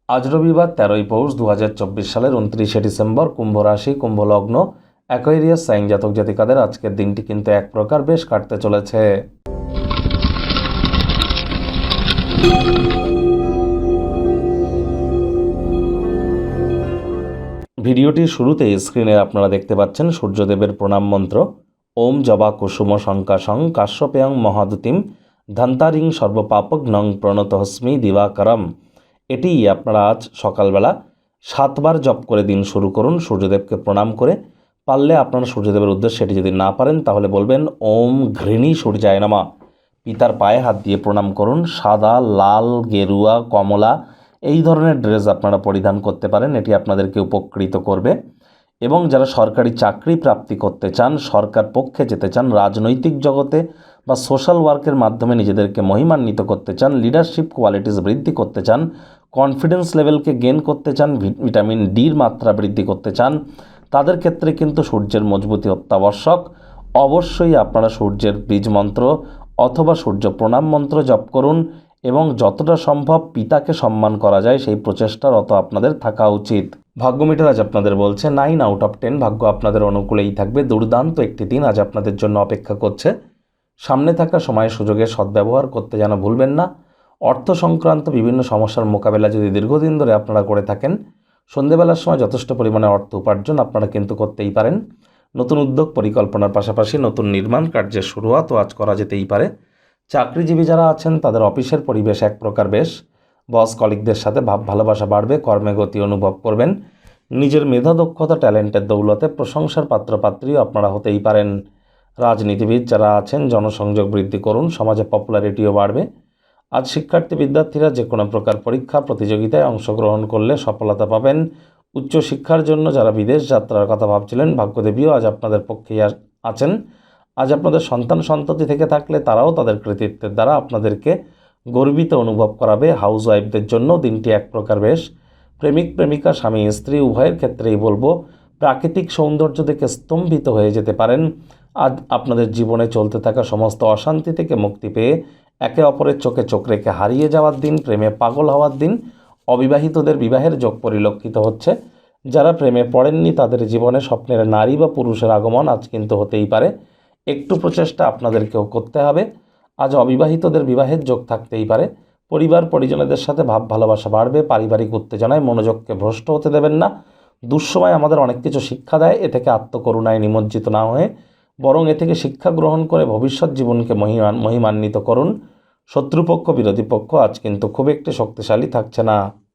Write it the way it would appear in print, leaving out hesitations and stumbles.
আজ রবিবার 13ই পৌষ 2024 সালের 29শে ডিসেম্বর। কুম্ভ রাশি, কুম্ভ লগ্ন, অ্যাকোয়ারিয়াস সাইন জাতক জাতিকাদের আজকের দিনটি কিন্তু এক প্রকার বেশ কাটতে চলেছে। ভিডিওটির শুরুতে স্ক্রিনে আপনারা দেখতে পাচ্ছেন সূর্যদেবের প্রণাম মন্ত্র। ওম জবা কুসুম শঙ্কাশং কাশ্যপেয়ং মহাদুতিম ধন্তারিং সর্বপাপঘ্নং প্রণতহস্মি দিবাকরম। এটি আপনারা আজ সকালবেলা 7 বার জপ করে দিন শুরু করুন, সূর্যদেবকে প্রণাম করে। পারলে আপনারা সূর্যদেবের উদ্দেশ্যে এটি যদি না পারেন তাহলে বলবেন ওম ঘৃণী সূর্যায় নমঃ। পিতার পায়ে হাত দিয়ে প্রণাম করুন। সাদা, লাল, গেরুয়া, কমলা এই ধরনের ড্রেস আপনারা পরিধান করতে পারেন, এটি আপনাদেরকে উপকৃত করবে। এবং যারা সরকারি চাকরি প্রাপ্তি করতে চান, সরকার পক্ষে যেতে চান, রাজনৈতিক জগতে বা সোশ্যাল ওয়ার্কের মাধ্যমে নিজেদেরকে মহিমান্বিত করতে চান, লিডারশিপ কোয়ালিটিস বৃদ্ধি করতে চান, কনফিডেন্স লেভেলকে গেন করতে চান, ভিটামিন ডির মাত্রা বৃদ্ধি করতে চান, তাদের ক্ষেত্রে কিন্তু সূর্যের মজবুতি অত্যাবশ্যক। অবশ্যই আপনারা সূর্যের বীজ মন্ত্র অথবা সূর্য প্রণাম মন্ত্র জপ করুন এবং যতটা সম্ভব পিতাকে সম্মান করা যায় সেই প্রচেষ্টারত আপনাদের থাকা উচিত। ভাগ্য মিটার আজ আপনাদের বলছে 9 আউট অফ 10, ভাগ্য আপনাদের অনুকূলেই থাকবে। দুর্দান্ত একটি দিন আজ আপনাদের জন্য অপেক্ষা করছে। সামনে থাকা সময় সুযোগের সদ্ব্যবহার করতে যেন ভুলবেন না। অর্থ সংক্রান্ত বিভিন্ন সমস্যার মোকাবেলা যদি দীর্ঘদিন ধরে আপনারা করে থাকেন, সন্ধেবেলার সময় যথেষ্ট পরিমাণে অর্থ উপার্জন আপনারা কিন্তু করতেই পারেন। নতুন উদ্যোগ পরিকল্পনার পাশাপাশি নতুন নির্মাণ কার্যের শুরুয়াতও আজ করা যেতেই পারে। চাকরিজীবী যারা আছেন তাদের অফিসের পরিবেশ এক প্রকার বেশ। বস কলিগদের সাথে ভাব ভালোবাসা বাড়বে, কর্মে গতি অনুভব করবেন। নিজের মেধা দক্ষতা ট্যালেন্টের দৌলতে প্রশংসার পাত্রপাত্রীও আপনারা হতেই পারেন। রাজনীতিবিদ যারা আছেন জনসংযোগ বৃদ্ধি করুন, সমাজে পপুলারিটিও বাড়বে। আজ শিক্ষার্থী বিদ্যার্থীরা যে কোনো প্রকার পরীক্ষা প্রতিযোগিতায় অংশগ্রহণ করলে সফলতা পাবেন। উচ্চশিক্ষার জন্য যারা বিদেশ যাত্রার কথা ভাবছিলেন, ভাগ্যদেবীও আজ আপনাদের পক্ষেই আছেন। আজ আপনাদের সন্তান সন্ততি থেকে থাকলে তারাও তাদের কৃতিত্বের দ্বারা আপনাদেরকে গর্বিত অনুভব করাবে। হাউস ওয়াইফদের জন্য দিনটি এক প্রকার বেশ। প্রেমিক প্রেমিকা, স্বামী স্ত্রী উভয়ের ক্ষেত্রেই বলবো প্রাকৃতিক সৌন্দর্য দেখে স্তম্ভিত হয়ে যেতে পারেন। আজ আপনাদের জীবনে চলতে থাকা সমস্ত অশান্তি থেকে মুক্তি পেয়ে একে অপরের চোখে চোখ রেখে হারিয়ে যাওয়ার দিন, প্রেমে পাগল হওয়ার দিন। অবিবাহিতদের বিবাহের যোগ পরিলক্ষিত হচ্ছে। যারা প্রেমে পড়েননি তাদের জীবনে স্বপ্নের নারী বা পুরুষের আগমন আজ কিন্তু হতেই পারে। একটু প্রচেষ্টা আপনাদেরকেও করতে হবে। আজ অবিবাহিতদের বিবাহের যোগ থাকতেই পারে। পরিবার পরিজনদের সাথে ভাব ভালোবাসা বাড়বে। পারিবারিক উত্তেজনায় মনোযোগকে ভ্রষ্ট হতে দেবেন না। দুঃসময় আমাদের অনেক কিছু শিক্ষা দেয়, এ থেকে আত্মকরুণায় নিমজ্জিত না হয়ে বরং এ থেকে শিক্ষা গ্রহণ করে ভবিষ্যৎ জীবনকে মহিমান্বিত করুন। শত্রুপক্ষ বিরোধী পক্ষ আজ কিন্তু খুব একটি শক্তিশালী থাকছে না।